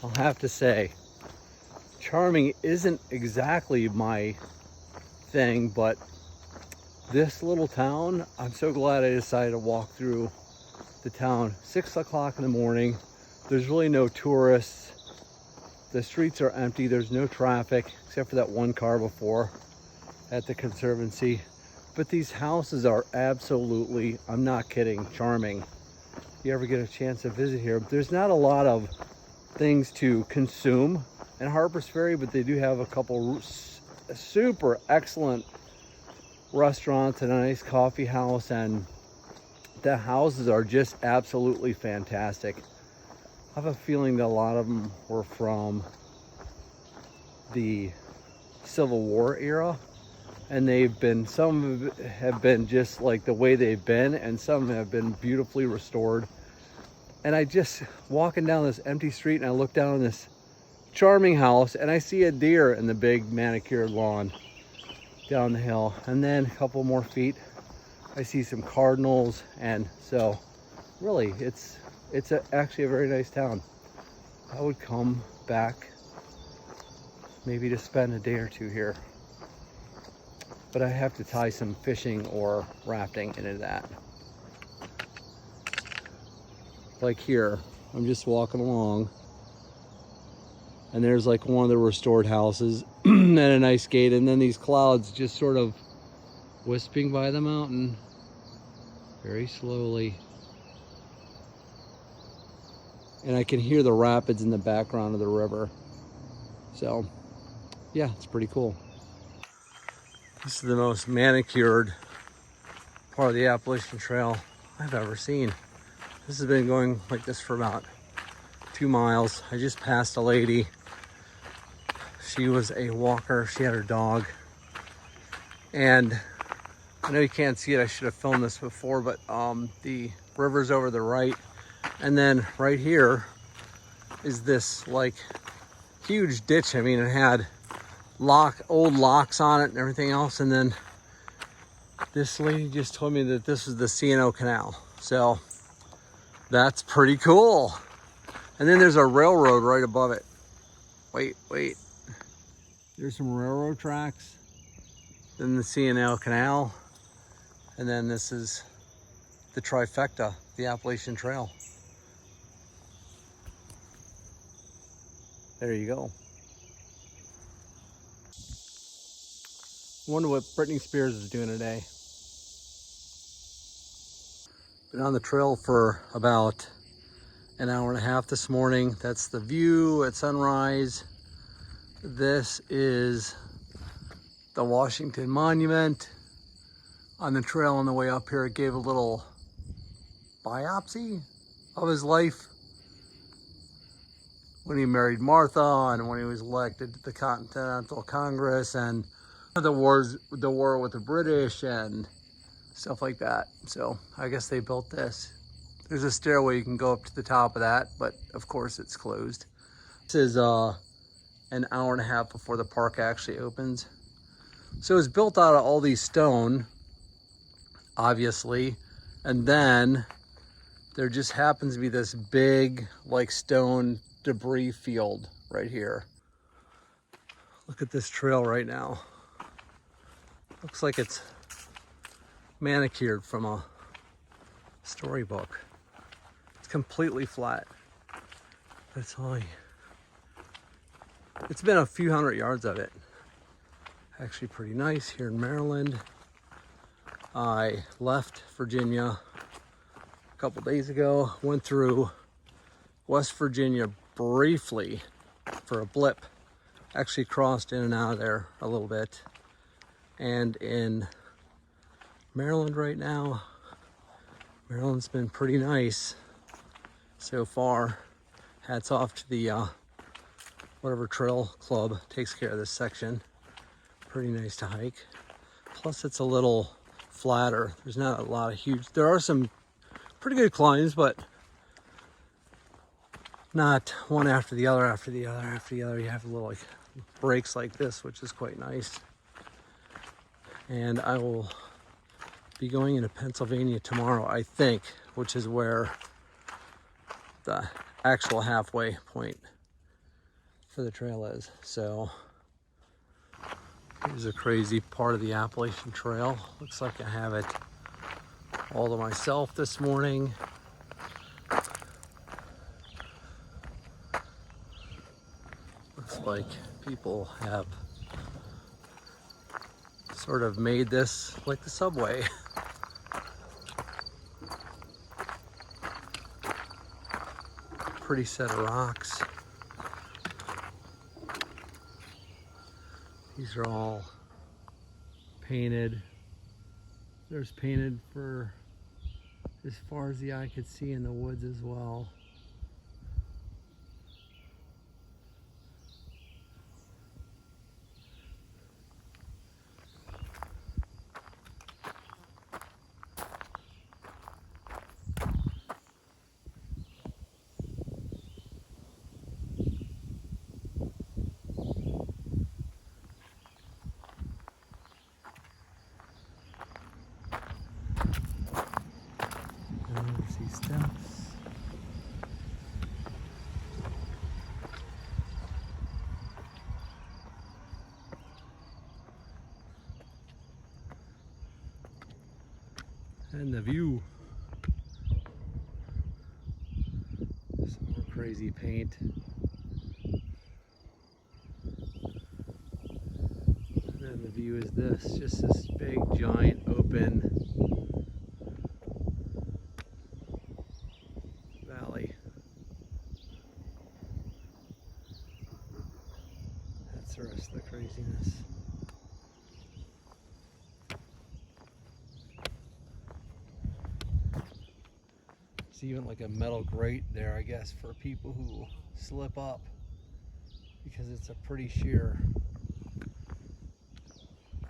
I'll have to say, charming isn't exactly my thing, but this little town, I'm so glad I decided to walk through the town. 6 o'clock in the morning, there's really no tourists. The streets are empty, there's no traffic, except for that one car before at the Conservancy. But these houses are absolutely, I'm not kidding, charming. If you ever get a chance to visit here, there's not a lot of things to consume in Harpers Ferry, but they do have a couple super excellent restaurants and a nice coffee house, and the houses are just absolutely fantastic. I have a feeling that a lot of them were from the Civil War era, and some have been just like the way they've been, and some have been beautifully restored. And I just walking down this empty street, and I look down on this charming house, and I see a deer in the big manicured lawn down the hill. And then a couple more feet, I see some cardinals. And so really it's actually a very nice town. I would come back maybe to spend a day or two here, but I have to tie some fishing or rafting into that. Like here, I'm just walking along, and there's like one of the restored houses and a nice gate, and then these clouds just sort of wisping by the mountain very slowly. And I can hear the rapids in the background of the river. So yeah, it's pretty cool. This is the most manicured part of the Appalachian Trail I've ever seen. This has been going like this for about 2 miles. I just passed a lady. She was a walker. She had her dog. And I know you can't see it. I should have filmed this before, but the river's over the right. And then right here is this like huge ditch. I mean, it had old locks on it and everything else. And then this lady just told me that this is the C&O Canal. So that's pretty cool. And then there's a railroad right above it. Wait. There's some railroad tracks. Then the C&O Canal. And then this is the trifecta, the Appalachian Trail. There you go. Wonder what Britney Spears is doing today. Been on the trail for about an hour and a half this morning. That's the view at sunrise. This is the Washington Monument. On the trail on the way up here, it gave a little biopsy of his life when he married Martha and when he was elected to the Continental Congress, and the war with the British and stuff like that. So I guess they built this. There's a stairway you can go up to the top of that, but of course it's closed. This is an hour and a half before the park actually opens. So it's built out of all these stone, obviously, and then there just happens to be this big like stone debris field right here. Look at this trail right now. Looks like it's manicured from a storybook. It's completely flat. That's only, it's been a few hundred yards of it. Actually pretty nice here in Maryland. I left Virginia a couple days ago, went through West Virginia briefly for a blip. Actually crossed in and out of there a little bit. And in Maryland right now, Maryland's been pretty nice so far. Hats off to the whatever trail club takes care of this section. Pretty nice to hike. Plus it's a little flatter. There's not a lot of huge, there are some pretty good climbs, but not one after the other, after the other, after the other. You have little like breaks like this, which is quite nice. And I will be going into Pennsylvania tomorrow, I think, which is where the actual halfway point for the trail is. So here's a crazy part of the Appalachian Trail. Looks like I have it all to myself this morning. Looks like people have sort of made this like the subway. Pretty set of rocks. These are all painted. There's painted for as far as the eye could see in the woods as well. There's these steps. And the view. Some more crazy paint. And then the view is this, just this big, giant, open valley. That's the rest of the craziness. There's even like a metal grate there, I guess, for people who slip up, because it's a pretty sheer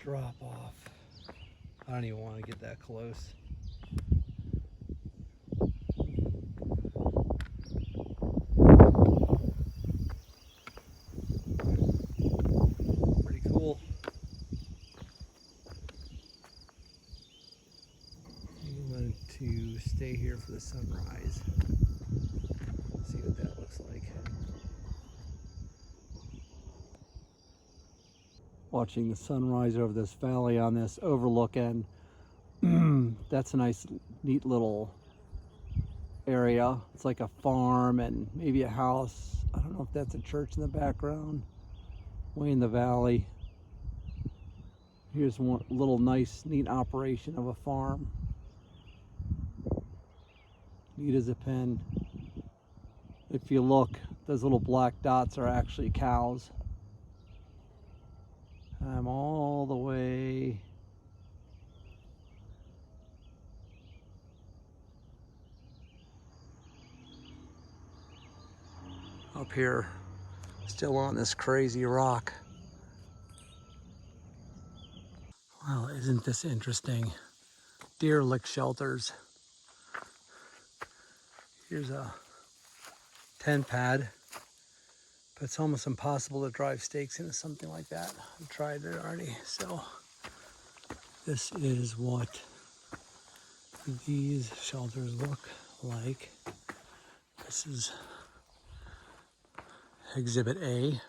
drop off. I don't even want to get that close. Pretty cool. I'm going to stay here for the sunrise. See what that looks like. Watching the sunrise over this valley on this overlook end. That's a nice, neat little area. It's like a farm and maybe a house. I don't know if that's a church in the background. Way in the valley. Here's one little nice, neat operation of a farm. Neat as a pin. If you look, those little black dots are actually cows. I'm all the way up here, still on this crazy rock. Well, isn't this interesting? Deer lick shelters. Here's a tent pad, but it's almost impossible to drive stakes into something like that. I've tried it already. So this is what these shelters look like. This is Exhibit A.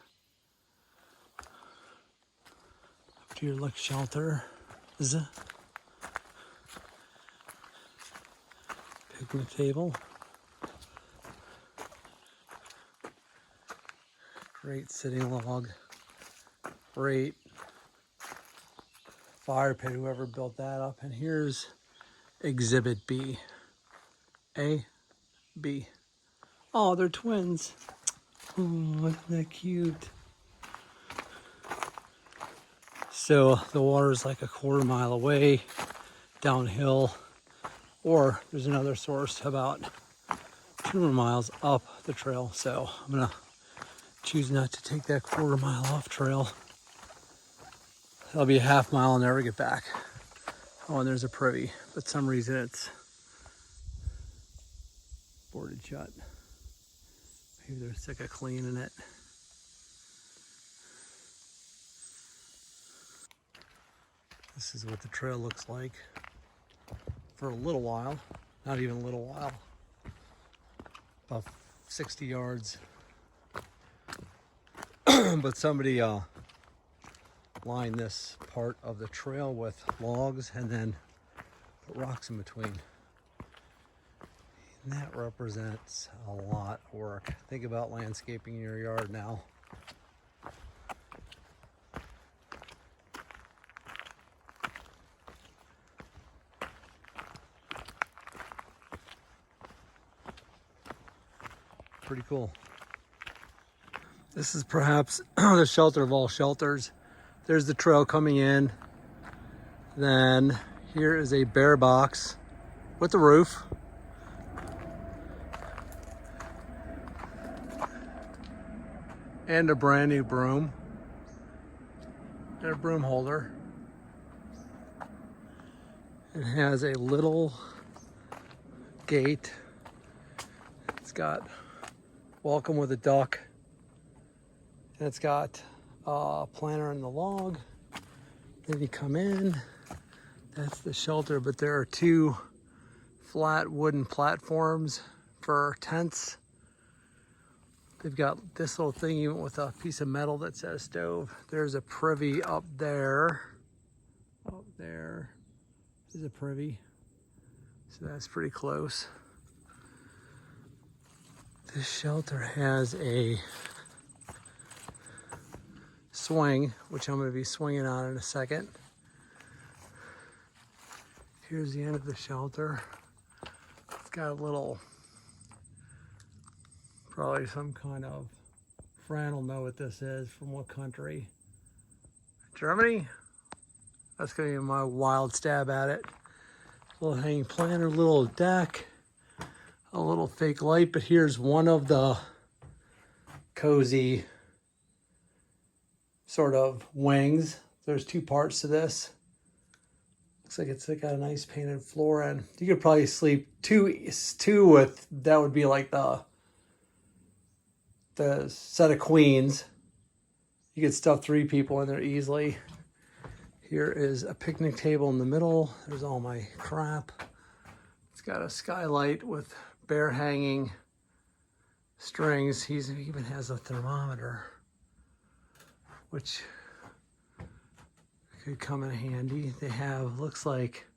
Deer lick shelter. Picnic table. Great sitting log. Great fire pit, whoever built that up. And here's Exhibit B. A, B. Oh, they're twins. Oh, isn't that cute? So the water is like a quarter-mile away downhill, or there's another source about 2 more miles up the trail. So I'm gonna choose not to take that quarter-mile off trail. That'll be a half-mile and never get back. Oh, and there's a privy, but for some reason it's boarded shut. Maybe they're sick of cleaning it. This is what the trail looks like for a little while. Not even a little while. About 60 yards. but somebody lined this part of the trail with logs and then put rocks in between. And that represents a lot of work. Think about landscaping your yard now. Pretty cool. This is perhaps the shelter of all shelters. There's the trail coming in. Then here is a bear box with the roof. And a brand new broom. And a broom holder. It has a little gate. It's got welcome with a duck. And it's got a planter in the log. Then you come in, that's the shelter, but there are two flat wooden platforms for tents. They've got this little thing even with a piece of metal that says stove. There's a privy up there. Up there is a privy. So that's pretty close. This shelter has a swing, which I'm going to be swinging on in a second. Here's the end of the shelter. It's got a little, probably some kind of, Fran will know what this is, from what country. Germany? That's going to be my wild stab at it. Little hanging planter, little deck, a little fake light, but here's one of the cozy sort of wings. There's two parts to this. Looks like it's got a nice painted floor, and you could probably sleep two with, that would be like the set of queens. You could stuff 3 people in there easily. Here is a picnic table in the middle. There's all my crap. It's got a skylight with bear hanging strings. He even has a thermometer, which could come in handy. They have, looks like,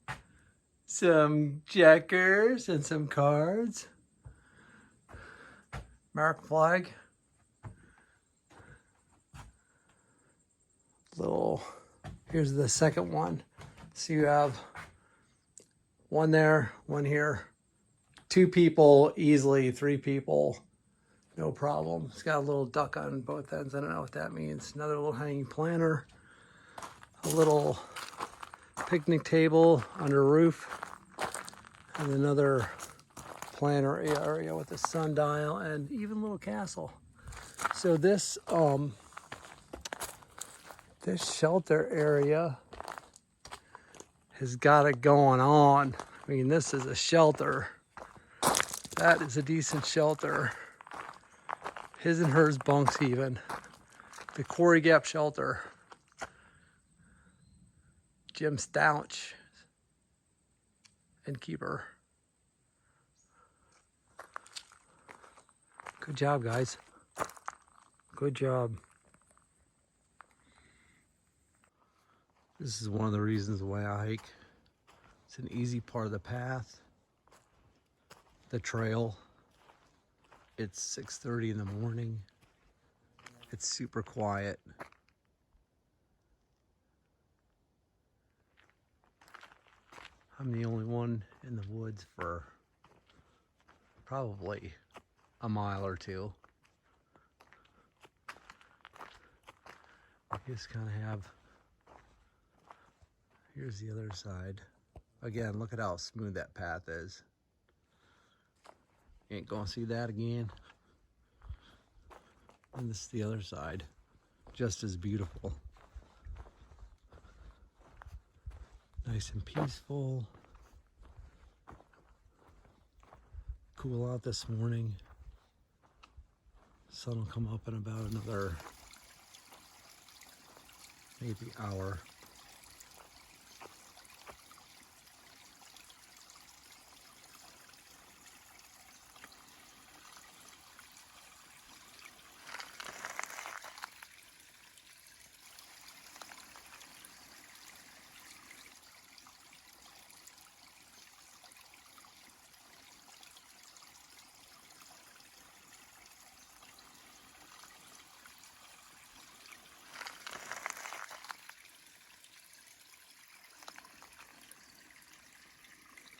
some checkers and some cards. Mark flag. Here's the second one. So you have one there, one here. 2 people easily, 3 people, no problem. It's got a little duck on both ends. I don't know what that means. Another little hanging planter. A little picnic table under a roof. And another planter area with a sundial and even a little castle. So this shelter area has got it going on. I mean, this is a shelter. That is a decent shelter. His and hers bunks even. The Quarry Gap shelter. Jim Stouch, innkeeper. Good job, guys. Good job. This is one of the reasons why I hike. It's an easy part of the path. The trail. It's 6:30 in the morning. It's super quiet. I'm the only one in the woods for probably a mile or 2. I just kind of have, here's the other side. Again, look at how smooth that path is. You ain't gonna see that again. And this is the other side, just as beautiful. Nice and peaceful. Cool out this morning. Sun will come up in about another maybe hour.